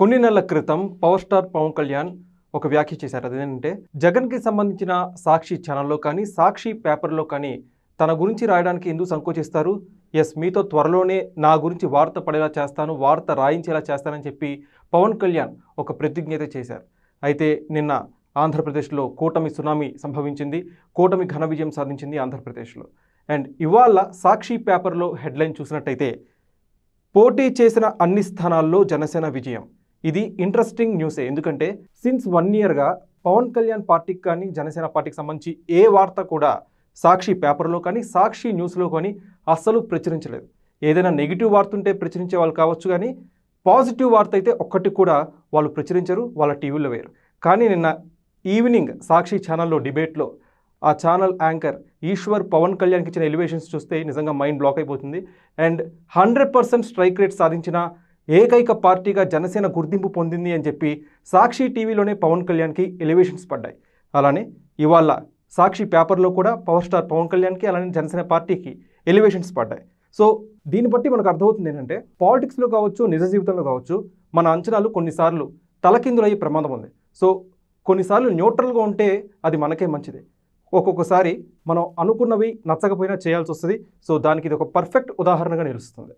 కొన్ని నెలల క్రితం పవర్ స్టార్ పవన్ కళ్యాణ్ ఒక వ్యాఖ్య చేశారు. అదేంటంటే జగన్కి సంబంధించిన సాక్షి ఛానల్లో కానీ సాక్షి పేపర్లో కానీ తన గురించి రాయడానికి ఎందుకు సంకోచిస్తారు? ఎస్, మీతో త్వరలోనే నా గురించి వార్త పడేలా చేస్తాను, వార్త రాయించేలా చేస్తానని చెప్పి పవన్ కళ్యాణ్ ఒక ప్రతిజ్ఞ అయితే చేశారు. అయితే నిన్న ఆంధ్రప్రదేశ్లో కూటమి సునామీ సంభవించింది. కూటమి ఘన విజయం సాధించింది ఆంధ్రప్రదేశ్లో. అండ్ ఇవాళ సాక్షి పేపర్లో హెడ్లైన్ చూసినట్టయితే పోటీ చేసిన అన్ని స్థానాల్లో జనసేన విజయం. ఇది ఇంట్రెస్టింగ్ న్యూసే. ఎందుకంటే సిన్స్ 1 ఇయర్గా పవన్ కళ్యాణ్ పార్టీకి కానీ జనసేన పార్టీకి సంబంధించి ఏ వార్త కూడా సాక్షి పేపర్లో కానీ సాక్షి న్యూస్లో కానీ అస్సలు ప్రచురించలేదు. ఏదైనా నెగిటివ్ వార్త ఉంటే ప్రచురించే వాళ్ళు కావచ్చు, కానీ పాజిటివ్ వార్త అయితే ఒక్కటి కూడా వాళ్ళు ప్రచురించరు, వాళ్ళ టీవీలో వేయరు. కానీ నిన్న ఈవినింగ్ సాక్షి ఛానల్లో డిబేట్లో ఆ ఛానల్ యాంకర్ ఈశ్వర్ పవన్ కళ్యాణ్కి ఇచ్చిన ఎలివేషన్స్ చూస్తే నిజంగా మైండ్ బ్లాక్ అయిపోతుంది. అండ్ 100% స్ట్రైక్ రేట్ సాధించిన ఏకైక పార్టీగా జనసేన గుర్తింపు పొందింది అని చెప్పి సాక్షి టీవీలోనే పవన్ కళ్యాణ్కి ఎలివేషన్స్ పడ్డాయి. అలానే ఇవాళ సాక్షి పేపర్లో కూడా పవర్ స్టార్ పవన్ కళ్యాణ్కి అలానే జనసేన పార్టీకి ఎలివేషన్స్ పడ్డాయి. సో దీన్ని బట్టి మనకు అర్థమవుతుంది ఏంటంటే పాలిటిక్స్లో కావచ్చు, నిజ జీవితంలో కావచ్చు, మన అంచనాలు కొన్నిసార్లు తలకిందులయ్యే ప్రమాదం ఉంది. సో కొన్నిసార్లు న్యూట్రల్గా ఉంటే అది మనకే మంచిది. ఒక్కొక్కసారి మనం అనుకున్నవి నచ్చకపోయినా చేయాల్సి వస్తుంది. సో దానికి ఇది ఒక పర్ఫెక్ట్ ఉదాహరణగా నిలుస్తుంది.